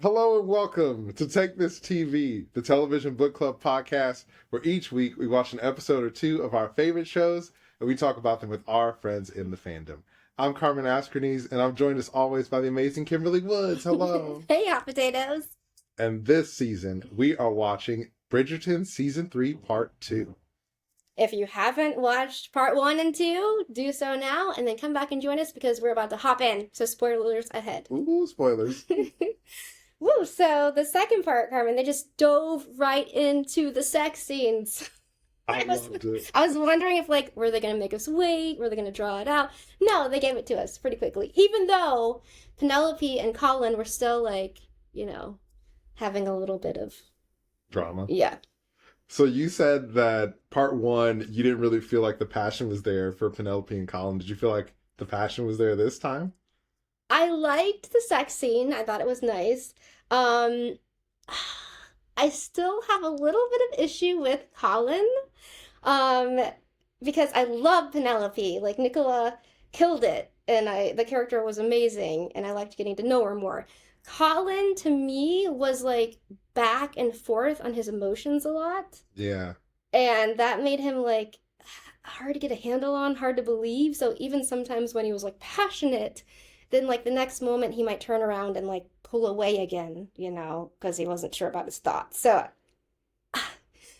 Hello and welcome to Take This TV, the television book club podcast, where each week we watch an episode or two of our favorite shows and we talk about them with our friends in the fandom. I'm Carmen Askernes, and I'm joined as always by the amazing Kimberly Woods. Hello. Hey, hot potatoes. And this season, we are watching Bridgerton Season 3, Part 2. If you haven't watched part 1 and 2, do so now and then come back and join us because we're about to hop in. So spoilers ahead. Ooh, spoilers. Woo, so the second part, Carmen, they just dove right into the sex scenes. I loved it. I was wondering if, were they going to make us wait? Were they going to draw it out? No, they gave it to us pretty quickly. Even though Penelope and Colin were still, having a little bit of Drama. Yeah. So you said that part 1, you didn't really feel like the passion was there for Penelope and Colin. Did you feel like the passion was there this time? I liked the sex scene. I thought it was nice. I still have a little bit of issue with Colin, because I love Penelope. Like, Nicola killed it, and the character was amazing, and I liked getting to know her more. Colin, to me, was back and forth on his emotions a lot. Yeah. And that made him hard to get a handle on, hard to believe. So even sometimes when he was passionate, then the next moment he might turn around and pull away again, because he wasn't sure about his thoughts. So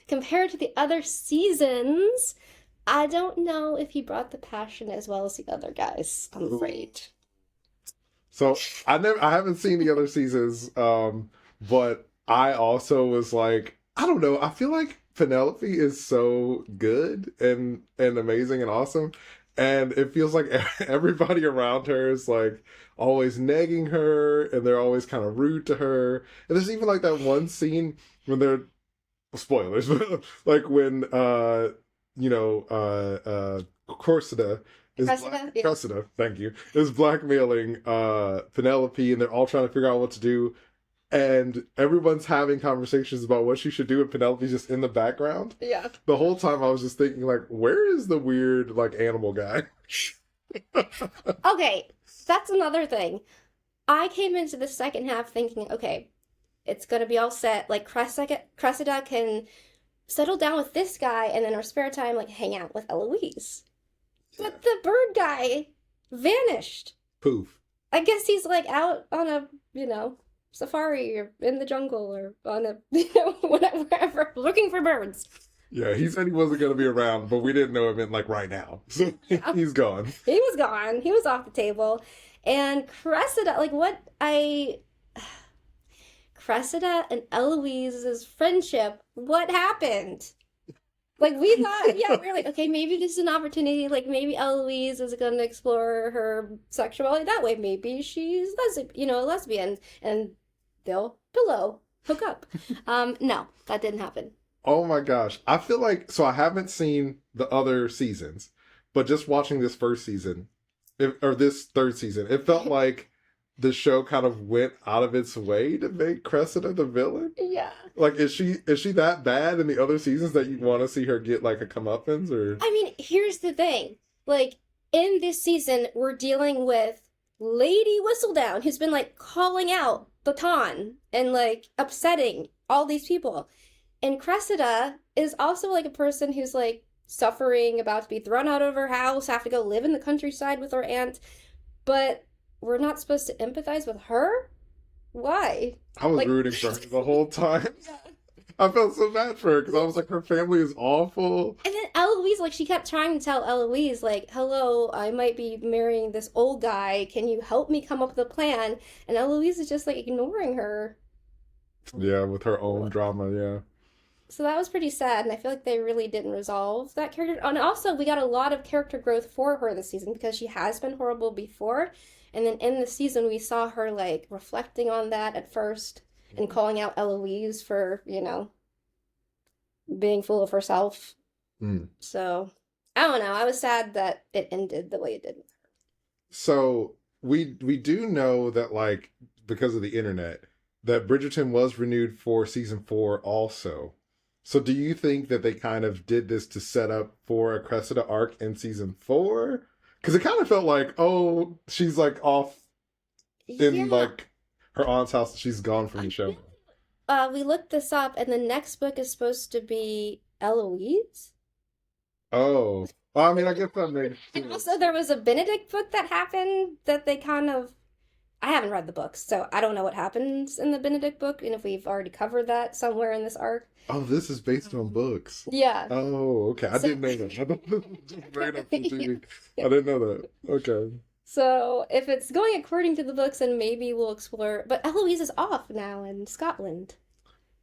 compared to the other seasons, I don't know if he brought the passion as well as the other guys, I'm afraid. So I haven't seen the other seasons, but I also was I don't know, I feel like Penelope is so good and amazing and awesome. And it feels like everybody around her is always negging her, and they're always kind of rude to her. And there's even that one scene when they're spoilers, when Cressida Cressida, thank you, is blackmailing Penelope, and they're all trying to figure out what to do. And everyone's having conversations about what she should do, and Penelope's just in the background. Yeah. The whole time I was just thinking, where is the weird, animal guy? Okay, that's another thing. I came into the second half thinking, okay, it's gonna be all set. Cressida can settle down with this guy, and then our spare time, hang out with Eloise. Yeah. But the bird guy vanished. Poof. I guess he's out on a, safari or in the jungle or on a, wherever, looking for birds. Yeah, he said he wasn't going to be around, but we didn't know it meant right now. So yeah. He's gone. He was gone. He was off the table. And Cressida, Cressida and Eloise's friendship, what happened? We thought, we were okay, maybe this is an opportunity. Maybe Eloise is going to explore her sexuality that way. Maybe she's a lesbian, and they'll hook up. No, that didn't happen. Oh my gosh. I feel so I haven't seen the other seasons, but just watching this first season, or this third season, it felt like the show kind of went out of its way to make Cressida the villain. Yeah. Is she that bad in the other seasons that you want to see her get a comeuppance, or? I mean, here's the thing. In this season, we're dealing with Lady Whistledown, who's been calling out Baton and upsetting all these people. And Cressida is also a person who's suffering, about to be thrown out of her house, have to go live in the countryside with her aunt. But we're not supposed to empathize with her? Why? I was rooting for her the whole time. Yeah. I felt so bad for her because I was her family is awful. And then Eloise, she kept trying to tell Eloise, hello, I might be marrying this old guy. Can you help me come up with a plan? And Eloise is just ignoring her. Yeah, with her own drama, yeah. So that was pretty sad, and I feel they really didn't resolve that character. And also, we got a lot of character growth for her this season because she has been horrible before. And then in the season, we saw her, reflecting on that at first and calling out Eloise for, being full of herself. Mm. So, I don't know. I was sad that it ended the way it did with her. So, we do know that, because of the internet, that Bridgerton was renewed for season 4 also. So do you think that they kind of did this to set up for a Cressida arc in season 4? Because it kind of felt she's off in her aunt's house. She's gone from the show. We looked this up, and the next book is supposed to be Eloise. Oh, well, I mean, I guess that makes And sense. also, there was a Benedict book that happened that they kind of. I haven't read the books, so I don't know what happens in the Benedict book, and if we've already covered that somewhere in this arc. Oh, this is based on books. Yeah. Oh, okay. I So- didn't know that. I thought this was just made up for TV. I didn't know that. Okay. So if it's going according to the books, then maybe we'll explore. But Eloise is off now in Scotland.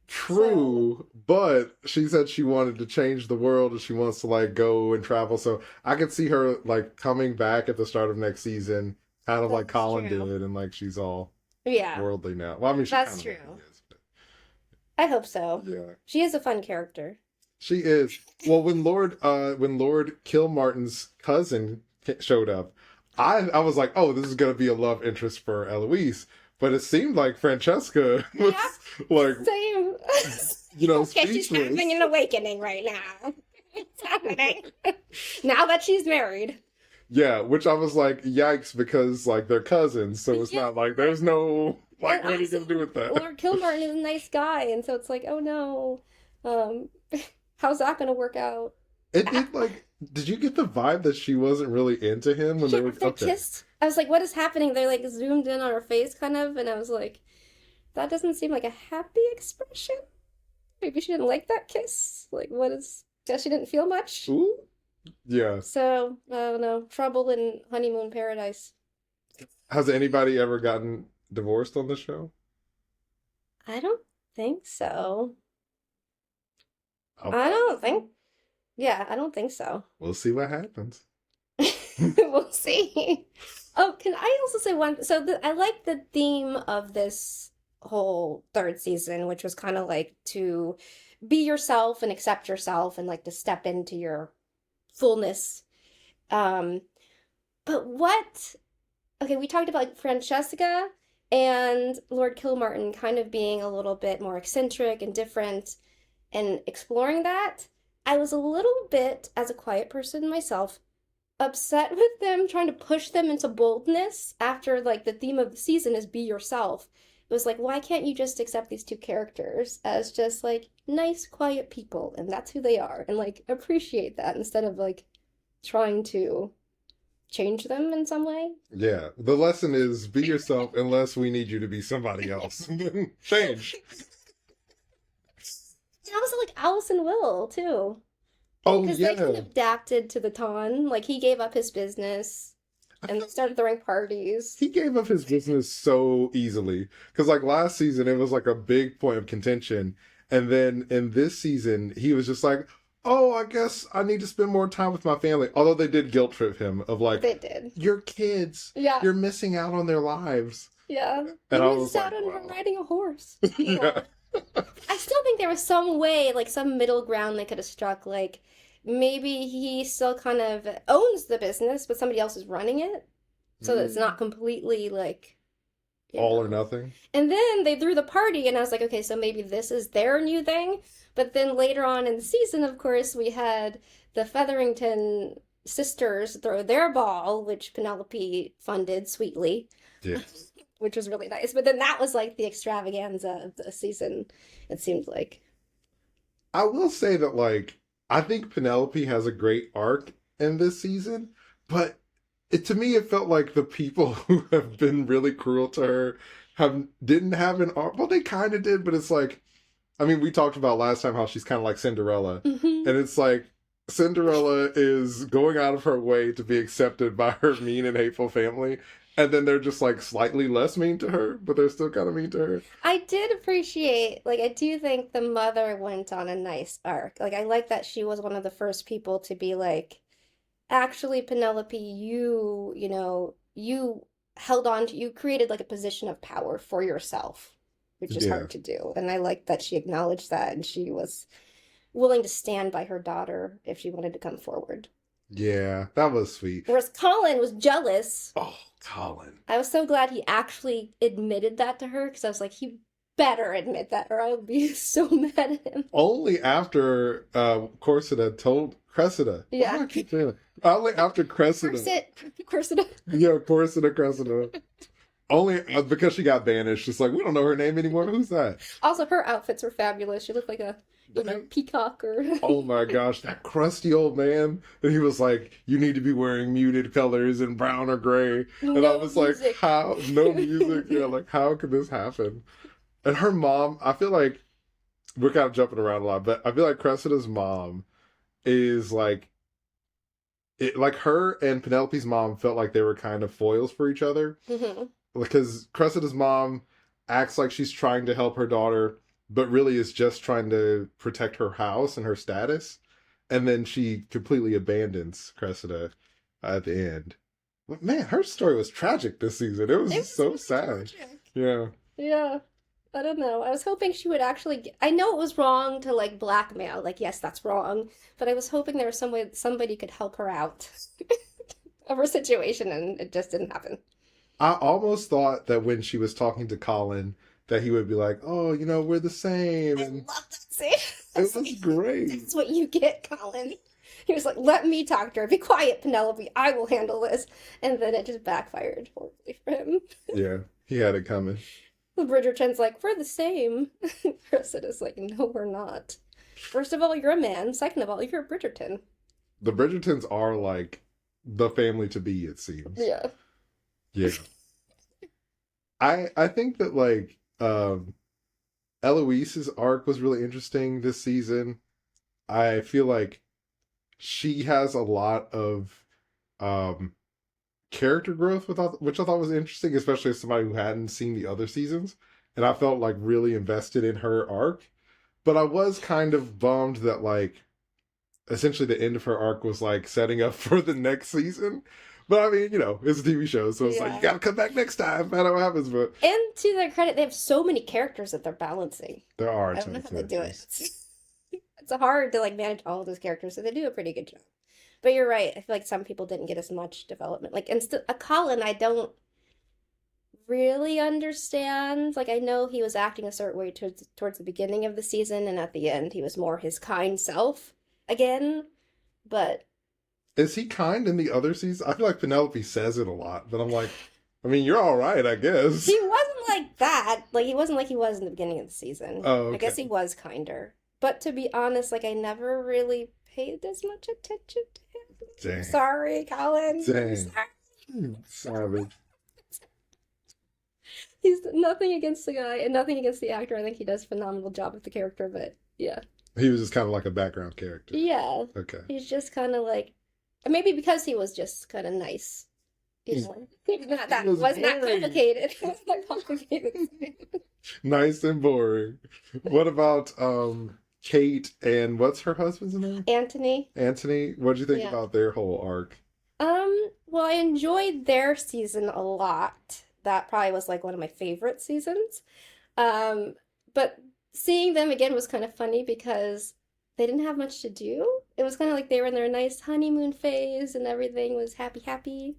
True, but she said she wanted to change the world and she wants to like go and travel. So I could see her like coming back at the start of next season, kind of like That's Colin true. did, and like she's all Yeah, worldly now. Well, I mean, she That's kind of true. is, but I hope so. yeah, She is a fun character. she is. Well, when Lord Kilmartin's cousin showed up, I was like, oh, this is gonna be a love interest for Eloise. But it seemed like Francesca was like, Same. you know, Okay, she's speechless. having an awakening right now. It's happening. Now that she's married. Yeah, which I was like, yikes, because like they're cousins, so it's Yeah. not like there's no like And what are you gonna also, do with that? Lord Kilmartin is a nice guy, and so it's like, oh no, how's that gonna work out? It did like did you get the vibe that she wasn't really into him when they were They okay. kissed. I was like, what is happening? They're like zoomed in on her face, kind of, and I was like, that doesn't seem like a happy expression. Maybe she didn't like that kiss. Like, what is? Guess she didn't feel much. Ooh. Yeah. So I don't know. Trouble in honeymoon paradise. Has anybody ever gotten divorced on the show? I don't think so. Oh, I don't think. Yeah, I don't think so. we'll see what happens. We'll see. Oh, can I also say one? So I like the theme of this whole third season, which was kind of like to be yourself and accept yourself and like to step into your fullness. But what? Okay, we talked about like Francesca and Lord Kilmartin kind of being a little bit more eccentric and different and exploring that. I was a little bit, as a quiet person myself, upset with them trying to push them into boldness after like the theme of the season is be yourself. It was like, why can't you just accept these two characters as just like nice, quiet people and that's who they are and like appreciate that instead of like trying to change them in some way? Yeah. The lesson is be yourself unless we need you to be somebody else. Change. And also like Alice and Will too. Oh Because yeah. they kind of adapted to the Ton. Like he gave up his business I and feel- started throwing parties. He gave up his business so easily. Because, like, last season, it was like a big point of contention. And then in this season, he was just like, oh, I guess I need to spend more time with my family. Although they did guilt trip him of like, They did. your kids, Yeah. you're missing out on their lives. Yeah. And He I missed was out like, on her wow. riding a horse. Yeah. I still think there was some way, like some middle ground they could have struck. Like maybe he still kind of owns the business, but somebody else is running it. So that it's not completely like, you All or know. nothing. And then they threw the party, and I was like, okay, so maybe this is their new thing. But then later on in the season, of course, we had the Featherington sisters throw their ball, which Penelope funded sweetly, Yeah. which was really nice. But then that was like the extravaganza of the season, it seemed like. I will say that, like, I think Penelope has a great arc in this season, but to me, it felt like the people who have been really cruel to her didn't have an arc. Well, they kind of did, but it's like, I mean, we talked about last time how she's kind of like Cinderella, Mhm. and it's like Cinderella is going out of her way to be accepted by her mean and hateful family, and then they're just like slightly less mean to her, but they're still kind of mean to her. I did appreciate, like, I do think the mother went on a nice arc. Like, I like that she was one of the first people to be like, actually, Penelope, you know, you held on to, you created like a position of power for yourself, which is Yeah. hard to do. And I like that she acknowledged that and she was willing to stand by her daughter if she wanted to come forward. Yeah, that was sweet. Whereas Colin was jealous. Oh, Colin. I was so glad he actually admitted that to her because I was like, he better admit that or I would be so mad at him. Only after Cressida told Cressida. Yeah. Why do I keep saying that? Only after Cressida. Corset. Yeah, Cressida. Only because she got banished. It's like, we don't know her name anymore. Who's that? Also, her outfits were fabulous. She looked like a, peacock or... Oh my gosh, that crusty old man. And he was like, you need to be wearing muted colors and brown or gray. And I No was music. like, how? No music? Yeah, like, how could this happen? And her mom, I feel like we're kind of jumping around a lot, but I feel like Cressida's mom is like, like her and Penelope's mom felt like they were kind of foils for each other. Mm-hmm. Because Cressida's mom acts like she's trying to help her daughter, but really is just trying to protect her house and her status. And then she completely abandons Cressida at the end. But man, her story was tragic this season. It was so sad. Tragic. Yeah. Yeah. I don't know. I was hoping she would actually I know it was wrong to like blackmail. Like, yes, that's wrong. But I was hoping there was some way somebody could help her out of her situation, and it just didn't happen. I almost thought that when she was talking to Colin, that he would be like, oh, you know, we're the same. I And love that scene. it was great. That's what you get, Colin. He was like, let me talk to her. Be quiet, Penelope. I will handle this. And then it just backfired horribly for him. Yeah, he had it coming. Bridgerton's like, we're the same. Cressida's like, no, we're not. First of all, you're a man. Second of all, you're a Bridgerton. The Bridgertons are like the family to be, it seems. Yeah. Yeah. I think that like Eloise's arc was really interesting this season. I feel like she has a lot of character growth which I thought was interesting, especially as somebody who hadn't seen the other seasons. And I felt like really invested in her arc. But I was kind of bummed that like essentially the end of her arc was like setting up for the next season. But I mean, you know, it's a TV show, so it's like, you gotta come back next time, find out what happens. But And to their credit, they have so many characters that they're balancing. there are I a don't ton know of how they do it. characters. It's hard to like manage all of those characters, so they do a pretty good job. But you're right. I feel like some people didn't get as much development. Like, a Colin, I don't really understand. Like, I know he was acting a certain way towards the beginning of the season, and at the end, he was more his kind self again. But Is he kind in the other season? I feel like Penelope says it a lot, but I'm like, I mean, you're all right, I guess. he wasn't like that. Like, he wasn't like he was in the beginning of the season. Oh, okay. I guess he was kinder. But to be honest, like, I never really paid as much attention to him. Dang. Sorry, Colin. Dang. Sorry. Savage. He's nothing against the guy and nothing against the actor. I think he does a phenomenal job with the character, but yeah. He was just kind of like a background character. Yeah. Okay. He's just kind of like, maybe because he was just kind of nice. You know? That was was not boring. complicated. It was not complicated. Nice and boring. What about Kate and what's her husband's name? Anthony. Anthony. What did you think Yeah. about their whole arc? Well, I enjoyed their season a lot. That probably was like one of my favorite seasons. But seeing them again was kind of funny because they didn't have much to do. It was kind of like they were in their nice honeymoon phase and everything was happy.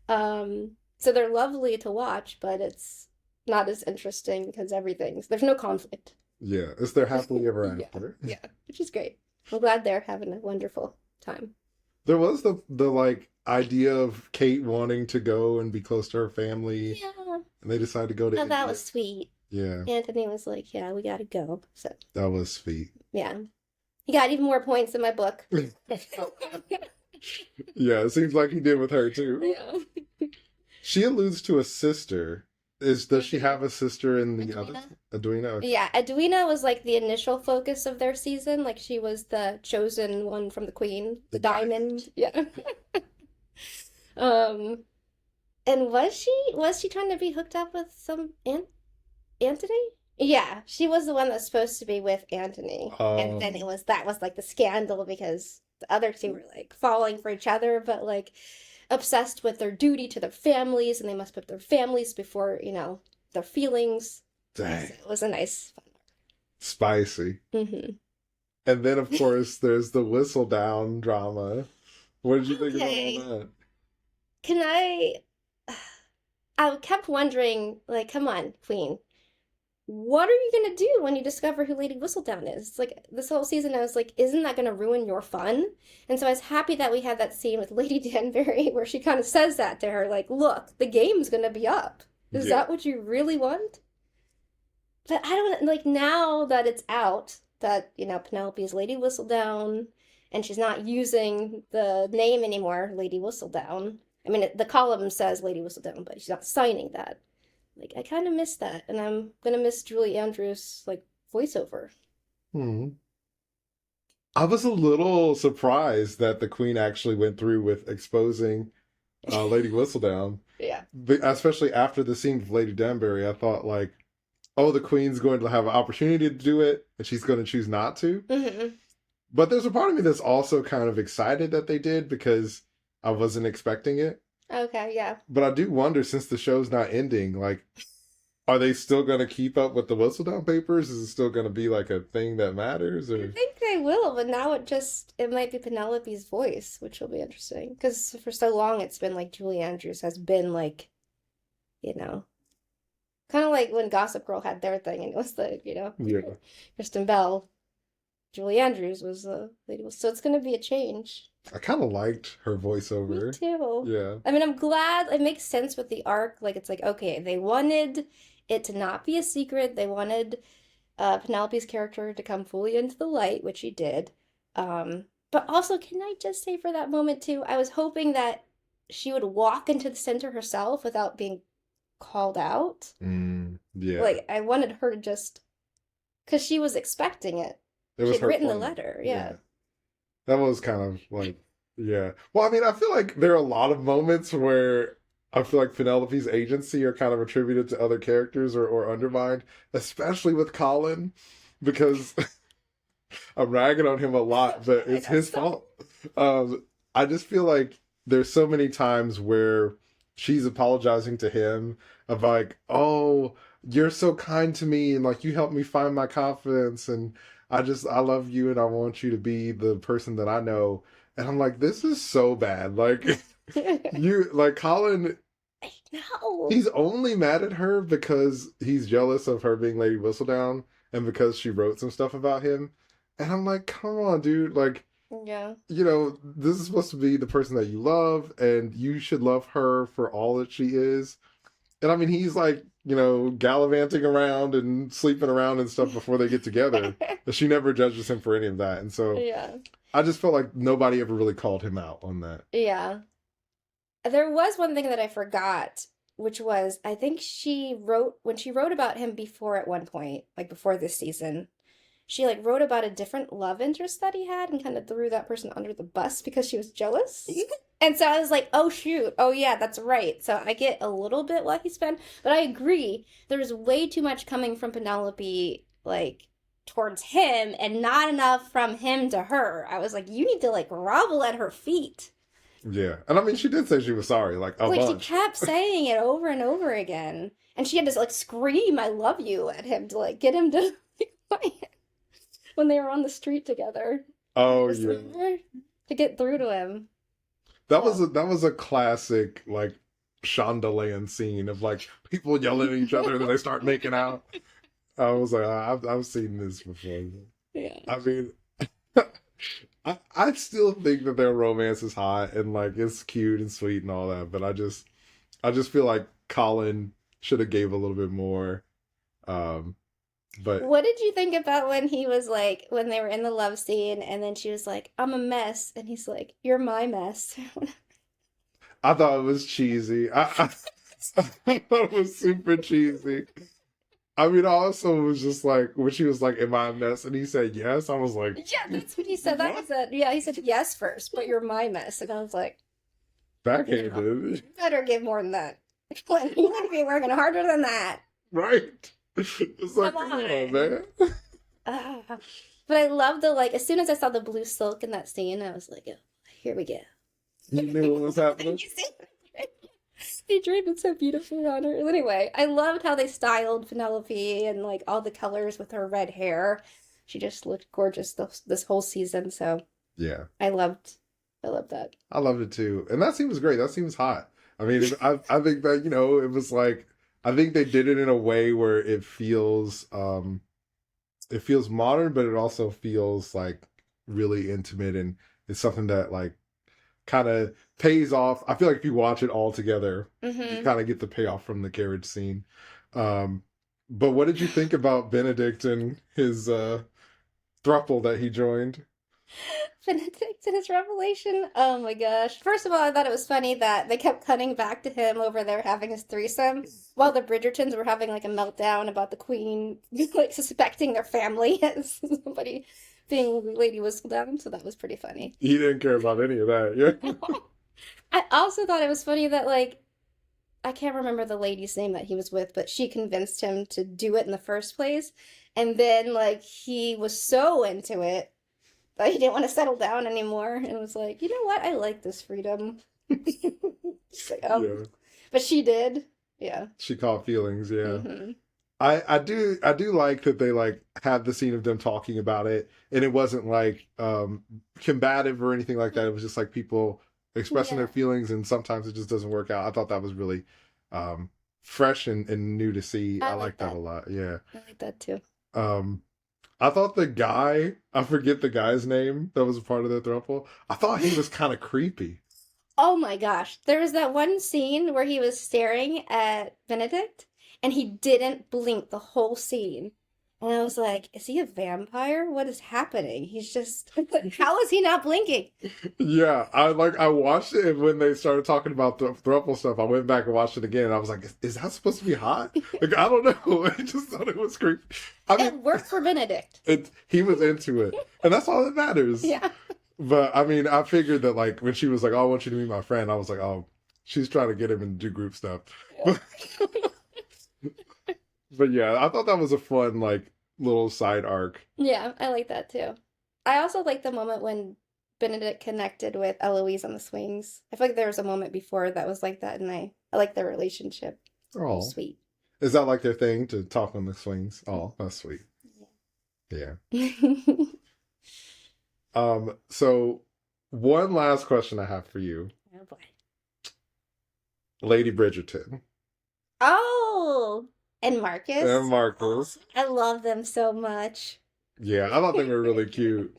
So they're lovely to watch, but it's not as interesting because there's no conflict. Yeah, it's their happily ever Yeah. after. Yeah, which is great. I'm glad they're having a wonderful time. There was the like idea of Kate wanting to go and be close to her family, Yeah. and they decided to go to Oh, that India. was sweet. Yeah, Anthony was like, yeah, we gotta go. So, that was sweet. yeah. He got even more points in my book. Yeah, it seems like he did with her too. Yeah. She alludes to a sister. Does she have a sister in the other? Edwina? Okay. Yeah, Edwina was like the initial focus of their season. Like she was the chosen one from the Queen, the diamond. Yeah. And was she trying to be hooked up with some Anthony? Yeah, she was the one that's supposed to be with Anthony. And then that was like the scandal because the other two were like falling for each other, but like obsessed with their duty to their families, and they must put their families before, their feelings. Dang. So it was a nice fun. Spicy. Mm-hmm. And then, of course, there's the Whistledown drama. What did you think Okay. about all that? I kept wondering, like, come on, Queen. What are you gonna do when you discover who Lady Whistledown is? Like, this whole season, I was like, isn't that gonna ruin your fun? And so I was happy that we had that scene with Lady Danbury where she kind of says that to her, like, look, the game's gonna be up. Is Yeah. that what you really want? But I don't like now that it's out that, Penelope is Lady Whistledown and she's not using the name anymore, Lady Whistledown. I mean, the column says Lady Whistledown, but she's not signing that. Like, I kind of miss that, and I'm gonna miss Julie Andrews' like voiceover. Hmm. I was a little surprised that the Queen actually went through with exposing Lady Whistledown, Yeah. especially after the scene with Lady Danbury. I thought like, oh, the Queen's going to have an opportunity to do it, and she's going to choose not to. Mm-hmm. But there's a part of me that's also kind of excited that they did because I wasn't expecting it. Okay, yeah. But I do wonder, since the show's not ending, like, are they still going to keep up with the Whistledown papers? Is it still going to be like a thing that matters? I Or think they will, but now it might be Penelope's voice, which will be interesting. Because for so long it's been like Julie Andrews has been like, you know, kind of like when Gossip Girl had their thing and it was like, yeah, Kristen Bell, Julie Andrews was the lady. So it's going to be a change. I kind of liked her Me voiceover. too. Yeah, I mean, I'm glad it makes sense with the arc. Like, it's like, okay, they wanted it to not be a secret. They wanted Penelope's character to come fully into the light, which she did. But also, can I just say for that moment too, I was hoping that she would walk into the center herself without being called out. yeah. Like, I wanted her to just, because she was expecting it. It was She'd her written the plan. letter, yeah. That was kind of like, yeah. Well, I mean, I feel like there are a lot of moments where I feel like Penelope's agency are kind of attributed to other characters or undermined, especially with Colin, because I'm ragging on him a lot, but it's his fault. I just feel like there's so many times where she's apologizing to him of like, oh, you're so kind to me and like you helped me find my confidence and I love you and I want you to be the person that I know. And I'm like, this is so bad. Like you like Colin, No. he's only mad at her because he's jealous of her being Lady Whistledown and because she wrote some stuff about him. And I'm like, come on, dude. Like, Yeah. this is supposed to be the person that you love, and you should love her for all that she is. And I mean, he's like, gallivanting around and sleeping around and stuff before they get together. But she never judges him for any of that. And so Yeah. I just felt like nobody ever really called him out on that. Yeah. There was one thing that I forgot, which was I think when she wrote about him before at one point, like before this season, she like wrote about a different love interest that he had and kind of threw that person under the bus because she was jealous. And so I was like, oh shoot, oh yeah, that's right. So I get a little bit what he's been, but I agree. There's way too much coming from Penelope, like towards him, and not enough from him to her. I was like, you need to like grovel at her feet. Yeah. And I mean, she did say she was sorry, like a Like she bunch. kept saying it over and over again, and she had to like scream "I love you" at him to like get him to be quiet when they were on the street together. Oh, Just, yeah. to get through to him. That was a classic, like, Shondaland scene of, like, people yelling at each other and then they start making out. I was like, I've seen this before. Yeah. I mean, I still think that their romance is hot and, like, it's cute and sweet and all that, but I just feel like Colin should have gave a little bit more. But What did you think about when he was like, when they were in the love scene and then she was like, I'm a mess, and he's like, you're my mess. I thought it was cheesy. I thought it was super cheesy. I mean, I also was just like, when she was like, am I a mess? And he said yes. I was like, Yeah, that's what he said. That was it. Yeah, he said yes first, but you're my mess. And I was like, backhanded. you better give more than that. You want to be working harder than that. Right. It's like, Come come on. on, man. But I love the, like, as soon as I saw the blue silk in that scene, I was like, oh, here we go. You knew what was happening. They draped it so beautifully on her. Anyway, I loved how they styled Penelope and, like, all the colors with her red hair. She just looked gorgeous this whole season, so Yeah. I loved that. I loved it too. And that scene was great. That scene was hot. I mean, I think that, it was like, I think they did it in a way where it feels modern, but it also feels like really intimate, and it's something that like kind of pays off. I feel like if you watch it all together, you Mm-hmm. kind of get the payoff from the carriage scene. Um, but what did you think about Benedict and his throuple that he joined? Benedict and his revelation. Oh my gosh. First of all, I thought it was funny that they kept cutting back to him over there having his threesome while the Bridgertons were having like a meltdown about the queen like suspecting their family as somebody being Lady Whistledown. So that was pretty funny. He didn't care about any of that. Yeah. I also thought it was funny that like I can't remember the lady's name that he was with, but she convinced him to do it in the first place. And then like he was so into it that he didn't want to settle down anymore and was like, you know what? I like this freedom. She's like, oh. Yeah. But she did. Yeah. She caught feelings. Yeah. Hmm. I do like that they like had the scene of them talking about it, and it wasn't like combative or anything like that. It was just like people expressing Yeah. their feelings, and sometimes it just doesn't work out. I thought that was really fresh and new to see. I I like like that that. a lot. Yeah. I like that too. Um, I thought the guy, I forget the guy's name that was a part of the throuple. I thought he was kind of creepy. Oh my gosh. There was that one scene where he was staring at Benedict and he didn't blink the whole scene. And I was like, is he a vampire? What is happening? He's just, how is he not blinking? Yeah, I watched it, and when they started talking about the throuple stuff, I went back and watched it again, and I was like, is that supposed to be hot? Like, I don't know. I just thought it was creepy. I It mean, worked for Benedict. he was into it, and that's all that matters. Yeah. But I mean, I figured that like when she was like, "Oh, I want you to be my friend," I was like, "Oh, she's trying to get him to do group stuff." Yeah. But yeah, I thought that was a fun like little side arc. Yeah, I like that too. I also like the moment when Benedict connected with Eloise on the swings. I feel like there was a moment before that was like that, and I like their relationship. Oh, Sweet. is that like their thing to talk on the swings? Oh, that's sweet. Yeah. So one last question I have for you, Oh boy. Lady Bridgerton Oh, and Marcus. and Marcus. I love them so much. Yeah, I thought they were really cute.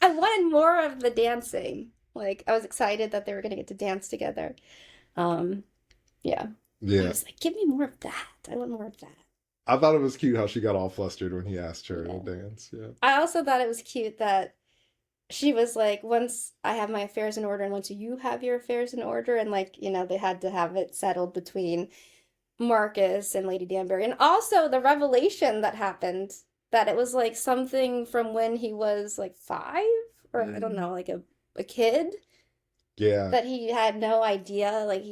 I wanted more of the dancing. Like I was excited that they were gonna get to dance together. Yeah. I Yeah, was like, give me more of that. I want more of that. I thought it was cute how she got all flustered when he asked her Yeah. to dance. Yeah. I also thought it was cute that she was like, once I have my affairs in order and once you have your affairs in order, and like, they had to have it settled between Marcus and Lady Danbury. And also the revelation that happened that it was like something from when he was like 5 or I don't know, like a kid Yeah. that he had no idea like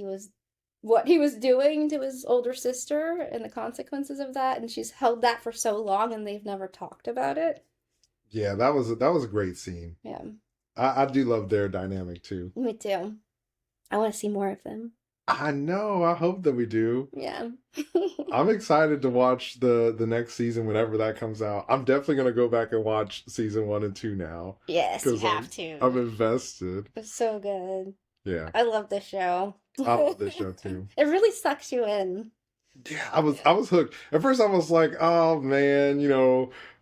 what he was doing to his older sister and the consequences of that, and she's held that for so long and they've never talked about it. Yeah, that was a great scene. Yeah, I do love their dynamic too. me too. I want to see more of them. I know. I hope that we do. Yeah. I'm excited to watch the next season whenever that comes out. I'm definitely gonna go back and watch season 1 and 2 now Yes, you because have to. I'm invested. It's so good. Yeah, I love this show. I love this show too. It really sucks you in. Yeah, I was hooked. At first, I was like, "Oh man,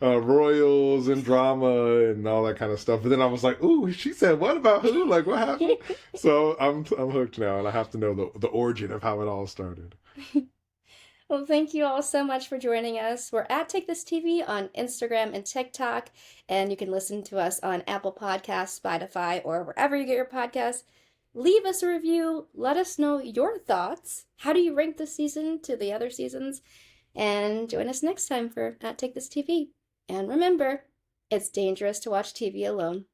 royals and drama and all that kind of stuff." But then I was like, "Ooh, she said what about who? Like, what happened?" So I'm hooked now, and I have to know the origin of how it all started. Well, thank you all so much for joining us. We're at Take This TV on Instagram and TikTok, and you can listen to us on Apple Podcasts, Spotify, or wherever you get your podcasts. Leave us a review. Let us know your thoughts. How do you rank this season to the other seasons? And join us next time for At Take This TV. And remember, it's dangerous to watch TV alone.